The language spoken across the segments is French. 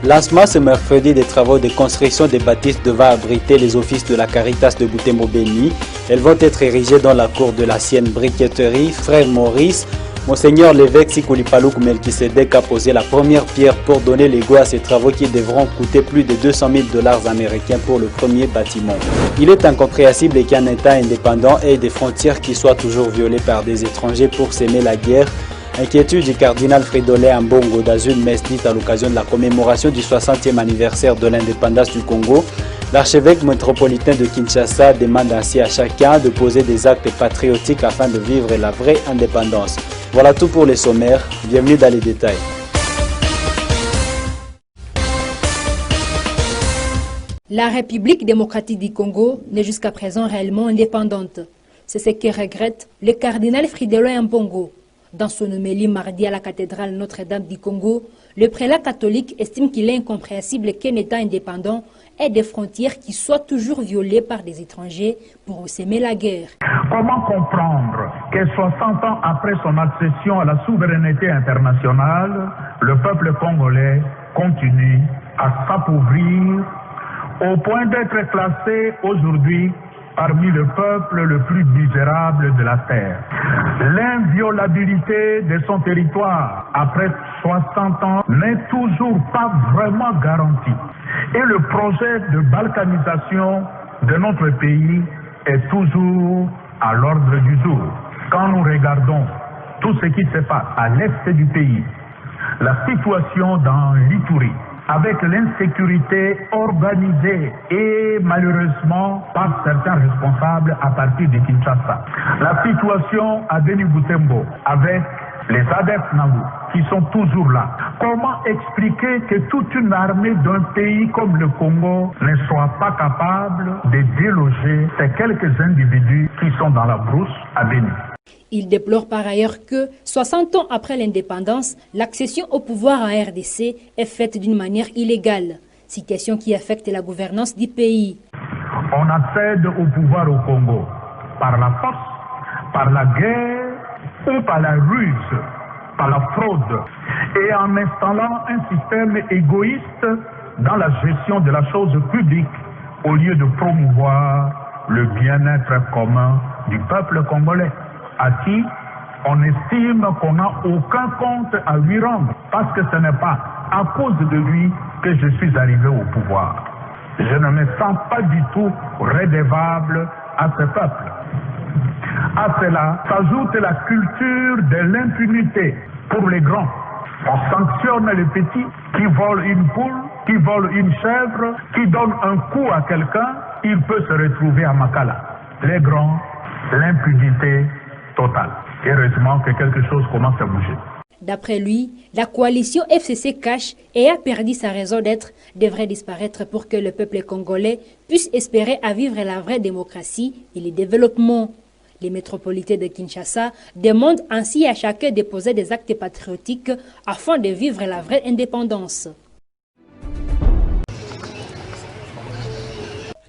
Lancement ce mercredi des travaux de construction des bâtisses devant abriter les offices de la Caritas de Butembo-Beni. Elles vont être érigées dans la cour de l'ancienne briqueterie Frère Maurice. Monseigneur l'évêque Sikoulipaloukou Melchisedek a posé la première pierre pour donner les goûts à ces travaux qui devront coûter plus de 200 000 $ américains pour le premier bâtiment. Il est incompréhensible qu'un État indépendant ait des frontières qui soient toujours violées par des étrangers pour s'aimer la guerre. Inquiétude du cardinal Fridolin Ambongo dans une messe dite à l'occasion de la commémoration du 60e anniversaire de l'indépendance du Congo. L'archevêque métropolitain de Kinshasa demande ainsi à chacun de poser des actes patriotiques afin de vivre la vraie indépendance. Voilà tout pour les sommaires, bienvenue dans les détails. La République démocratique du Congo n'est jusqu'à présent réellement indépendante. C'est ce que regrette le cardinal Fridolin Ambongo. Dans son homélie mardi à la cathédrale Notre-Dame du Congo, le prélat catholique estime qu'il est incompréhensible qu'un État indépendant ait des frontières qui soient toujours violées par des étrangers pour s'aimer la guerre. Comment comprendre que 60 ans après son accession à la souveraineté internationale, le peuple congolais continue à s'appauvrir au point d'être classé aujourd'hui parmi le peuple le plus misérable de la terre. L'inviolabilité de son territoire après 60 ans n'est toujours pas vraiment garantie. Et le projet de balkanisation de notre pays est toujours à l'ordre du jour. Quand nous regardons tout ce qui se passe à l'est du pays, la situation dans l'Ituri, avec l'insécurité organisée et malheureusement par certains responsables à partir de Kinshasa. La situation à Beni Butembo avec les adeptes Nabou qui sont toujours là. Comment expliquer que toute une armée d'un pays comme le Congo ne soit pas capable de déloger ces quelques individus qui sont dans la brousse à Beni? Il déplore par ailleurs que, 60 ans après l'indépendance, l'accession au pouvoir en RDC est faite d'une manière illégale, situation qui affecte la gouvernance du pays. On accède au pouvoir au Congo par la force, par la guerre ou par la ruse, par la fraude, et en installant un système égoïste dans la gestion de la chose publique au lieu de promouvoir le bien-être commun du peuple congolais, à qui on estime qu'on n'a aucun compte à lui rendre, parce que ce n'est pas à cause de lui que je suis arrivé au pouvoir. Je ne me sens pas du tout redevable à ce peuple. À cela s'ajoute la culture de l'impunité pour les grands. On sanctionne les petits qui volent une poule, qui volent une chèvre, qui donnent un coup à quelqu'un, il peut se retrouver à Makala. Les grands, l'impunité totale. Heureusement que quelque chose commence à bouger. D'après lui, la coalition FCC cache et a perdu sa raison d'être devrait disparaître pour que le peuple congolais puisse espérer à vivre la vraie démocratie et le développement. Les métropolitains de Kinshasa demandent ainsi à chacun de poser des actes patriotiques afin de vivre la vraie indépendance.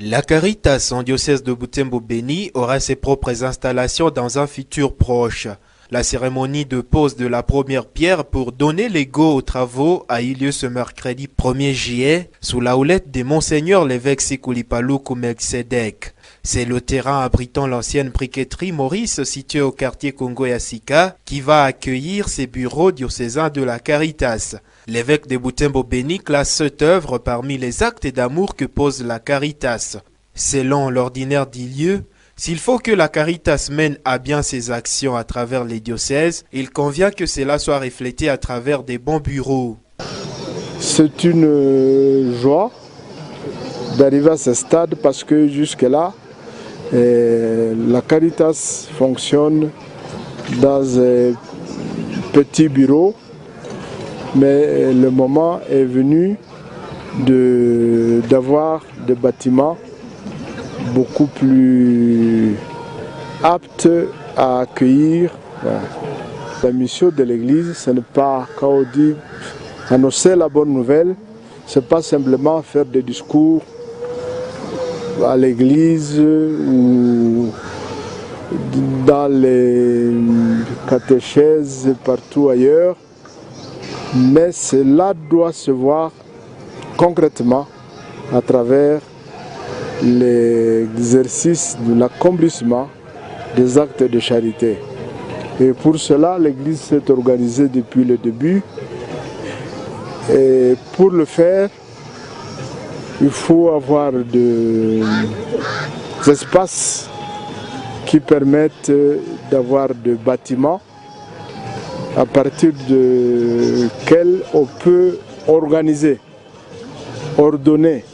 La Caritas en diocèse de Butembo-Beni aura ses propres installations dans un futur proche. La cérémonie de pose de la première pierre pour donner les go aux travaux a eu lieu ce mercredi 1er juillet sous la houlette de Monseigneur l'évêque Sikoulipaloukou Melchisedek. C'est le terrain abritant l'ancienne briqueterie Maurice située au quartier Congo-Yassika qui va accueillir ses bureaux diocésains de la Caritas. L'évêque de Butembo-Beni classe cette œuvre parmi les actes d'amour que pose la Caritas. Selon l'ordinaire du lieu, s'il faut que la Caritas mène à bien ses actions à travers les diocèses, il convient que cela soit reflété à travers des bons bureaux. C'est une joie d'arriver à ce stade parce que jusque-là, la Caritas fonctionne dans un petit bureau, mais le moment est venu d'avoir des bâtiments beaucoup plus aptes à accueillir. La mission de l'Église, ce n'est pas, quand on dit annoncer la bonne nouvelle, ce n'est pas simplement faire des discours à l'église ou dans les catéchèses partout ailleurs, mais cela doit se voir concrètement à travers l'exercice de l'accomplissement des actes de charité. Et pour cela, l'Église s'est organisée depuis le début. Et pour le faire, il faut avoir des espaces qui permettent d'avoir des bâtiments à partir desquels on peut organiser, ordonner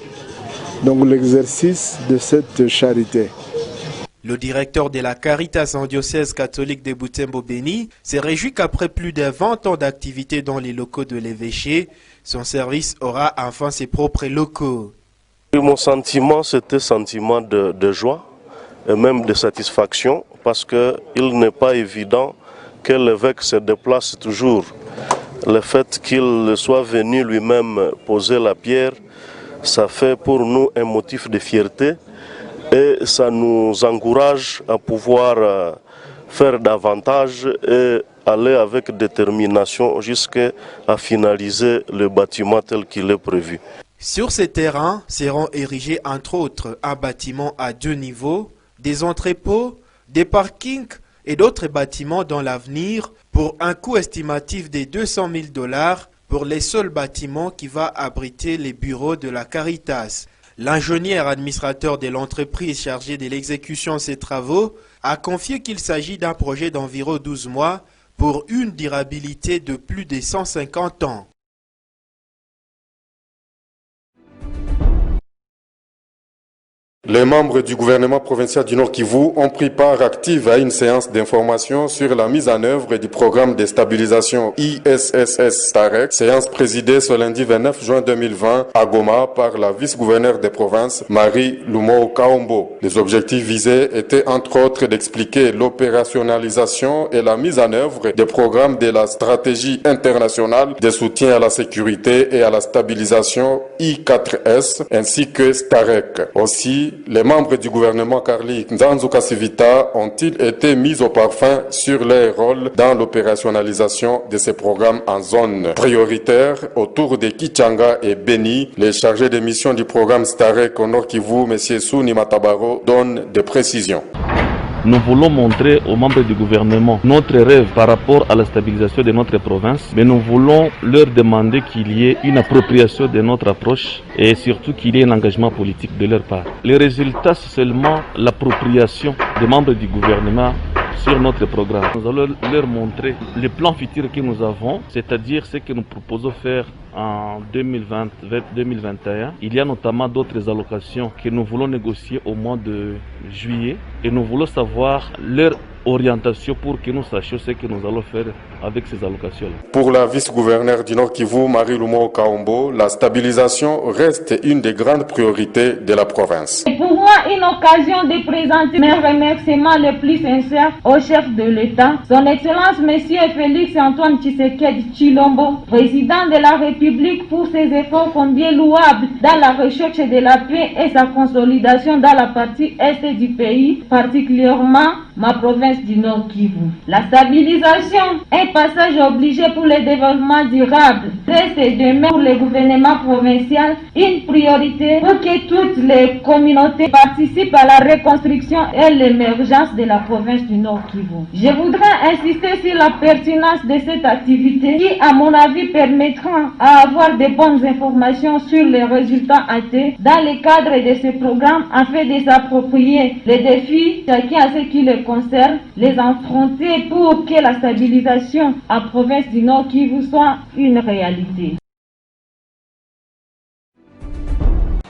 donc l'exercice de cette charité. Le directeur de la Caritas en diocèse catholique de Butembo-Beni s'est réjoui qu'après plus de 20 ans d'activité dans les locaux de l'évêché, son service aura enfin ses propres locaux. Mon sentiment, c'était un sentiment de joie et même de satisfaction parce qu'il n'est pas évident que l'évêque se déplace toujours. Le fait qu'il soit venu lui-même poser la pierre, ça fait pour nous un motif de fierté. Et ça nous encourage à pouvoir faire davantage et aller avec détermination jusqu'à finaliser le bâtiment tel qu'il est prévu. Sur ces terrains seront érigés entre autres un bâtiment à 2 niveaux, des entrepôts, des parkings et d'autres bâtiments dans l'avenir pour un coût estimatif de $200 000 pour les seuls bâtiments qui va abriter les bureaux de la Caritas. L'ingénieur administrateur de l'entreprise chargée de l'exécution de ces travaux a confié qu'il s'agit d'un projet d'environ 12 mois pour une durabilité de plus de 150 ans. Les membres du gouvernement provincial du Nord Kivu ont pris part active à une séance d'information sur la mise en œuvre du programme de stabilisation ISSS-STAREC, séance présidée ce lundi 29 juin 2020 à Goma par la vice-gouverneure des provinces, Marie Lumo Kaombo. Les objectifs visés étaient entre autres d'expliquer l'opérationnalisation et la mise en œuvre des programmes de la stratégie internationale de soutien à la sécurité et à la stabilisation I4S ainsi que STAREC. Aussi, les membres du gouvernement Carly Nzanzu Kasivita ont-ils été mis au parfum sur leur rôle dans l'opérationnalisation de ces programmes en zone prioritaire autour de Kichanga et Beni. Les chargés de mission du programme STAREC au Nord Kivu, M. Souni Matabaro, donnent des précisions. Nous voulons montrer aux membres du gouvernement notre rêve par rapport à la stabilisation de notre province, mais nous voulons leur demander qu'il y ait une appropriation de notre approche et surtout qu'il y ait un engagement politique de leur part. Les résultats, c'est seulement l'appropriation des membres du gouvernement sur notre programme. Nous allons leur montrer le plan futur que nous avons, c'est-à-dire ce que nous proposons faire en 2020-2021. Il y a notamment d'autres allocations que nous voulons négocier au mois de juillet et nous voulons savoir leur orientation pour que nous sachions ce que nous allons faire avec ces allocations. Pour la vice-gouverneure du Nord Kivu, Marie Lumo Kaombo, la stabilisation reste une des grandes priorités de la province. C'est pour moi une occasion de présenter mes remerciements les plus sincères au chef de l'État, son Excellence Monsieur Félix Antoine Tshisekedi Tshilombo, président de la République, pour ses efforts combien louables dans la recherche de la paix et sa consolidation dans la partie est du pays, particulièrement ma province du Nord Kivu. La stabilisation est un passage obligé pour le développement durable. Reste demain pour le gouvernement provincial une priorité pour que toutes les communautés participent à la reconstruction et l'émergence de la province du Nord Kivu. Je voudrais insister sur la pertinence de cette activité qui, à mon avis, permettra d'avoir de bonnes informations sur les résultats atteints dans le cadre de ce programme afin de s'approprier les défis chacun à ce qui le concerne, les affronter pour que la stabilisation à province du Nord Kivu soit une réalité.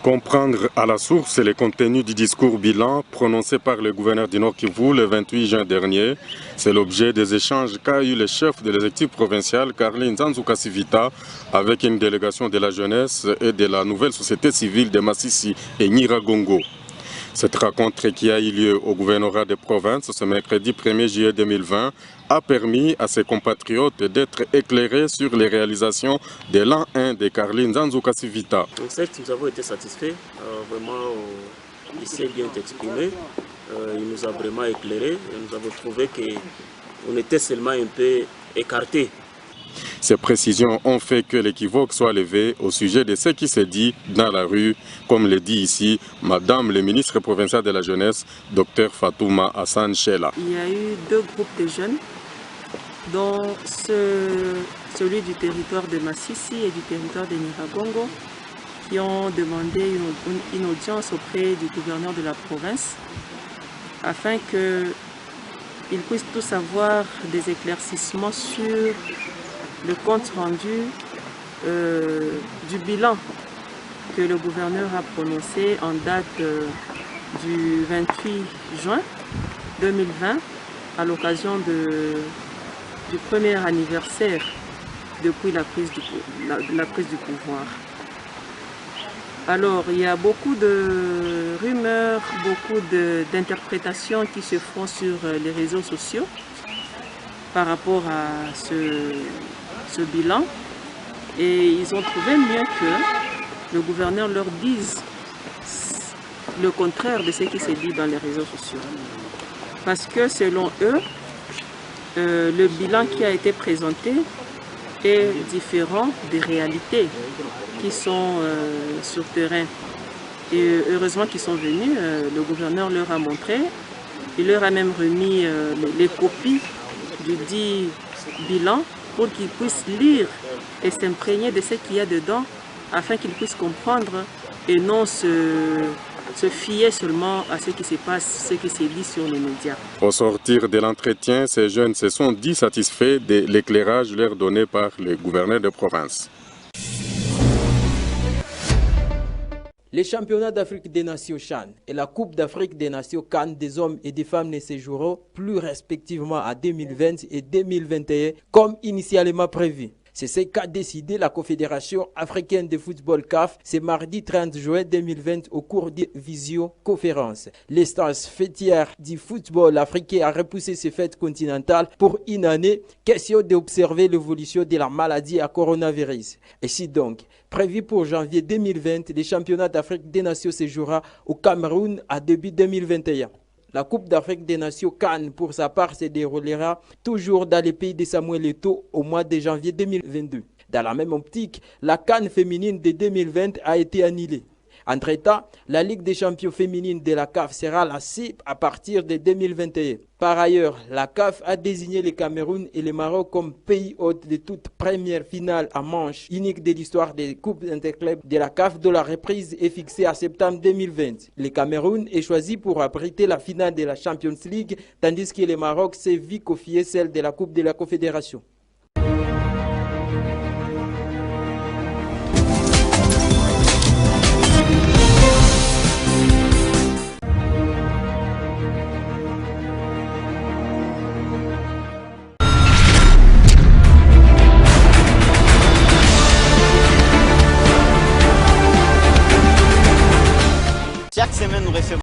Comprendre à la source les contenus du discours bilan prononcé par le gouverneur du Nord Kivu le 28 juin dernier, c'est l'objet des échanges qu'a eu le chef de l'exécutif provincial, Carly Nzanzu Kasivita, avec une délégation de la jeunesse et de la nouvelle société civile de Massissi et Nyiragongo. Cette rencontre qui a eu lieu au gouvernorat de province ce mercredi 1er juillet 2020 a permis à ses compatriotes d'être éclairés sur les réalisations de l'an 1 de Carly Nzanzu Kasivita. Donc certes, nous avons été satisfaits, vraiment il s'est bien exprimé, il nous a vraiment éclairés, et nous avons trouvé qu'on était seulement un peu écartés Ces précisions ont fait que l'équivoque soit levé au sujet de ce qui se dit dans la rue, comme le dit ici Madame le ministre provincial de la Jeunesse, Dr Fatouma Hassan Chela. Il y a eu 2 groupes de jeunes, dont celui du territoire de Massissi et du territoire de Nyiragongo, qui ont demandé une audience auprès du gouverneur de la province afin qu'ils puissent tous avoir des éclaircissements sur le compte rendu du bilan que le gouverneur a prononcé en date du 28 juin 2020 à l'occasion du premier anniversaire depuis la prise du pouvoir. Alors, il y a beaucoup de rumeurs, beaucoup d'interprétations qui se font sur les réseaux sociaux par rapport à ce bilan. Et ils ont trouvé mieux que le gouverneur leur dise le contraire de ce qui se dit dans les réseaux sociaux. Parce que selon eux, le bilan qui a été présenté est différent des réalités qui sont sur terrain. Et heureusement qu'ils sont venus, le gouverneur leur a montré, il leur a même remis les copies du dit bilan pour qu'ils puissent lire et s'imprégner de ce qu'il y a dedans afin qu'ils puissent comprendre et non se fier seulement à ce qui se passe, ce qui se dit sur les médias. Au sortir de l'entretien, ces jeunes se sont dit satisfaits de l'éclairage leur donné par le gouverneur de province. Les championnats d'Afrique des Nations CHAN et la Coupe d'Afrique des Nations CAN des hommes et des femmes ne séjourneront plus respectivement à 2020 et 2021 comme initialement prévu. C'est ce qu'a décidé la Confédération africaine de football CAF ce mardi 30 juin 2020 au cours de visioconférence. L'instance fêtière du football africain a repoussé ces fêtes continentales pour une année, question d'observer l'évolution de la maladie à coronavirus. Et si donc, prévu pour janvier 2020, les championnats d'Afrique des Nations séjournera au Cameroun à début 2021. La Coupe d'Afrique des Nations CAN, pour sa part, se déroulera toujours dans les pays de Samuel Eto'o au mois de janvier 2022. Dans la même optique, la CAN féminine de 2020 a été annulée. Entre-temps, la Ligue des champions féminines de la CAF sera lancée à partir de 2021. Par ailleurs, la CAF a désigné le Cameroun et le Maroc comme pays hôtes de toute première finale à manche unique de l'histoire des coupes interclubs de la CAF dont la reprise est fixée à septembre 2020. Le Cameroun est choisi pour abriter la finale de la Champions League, tandis que le Maroc s'est vu confier celle de la Coupe de la Confédération. Chaque semaine, nous recevons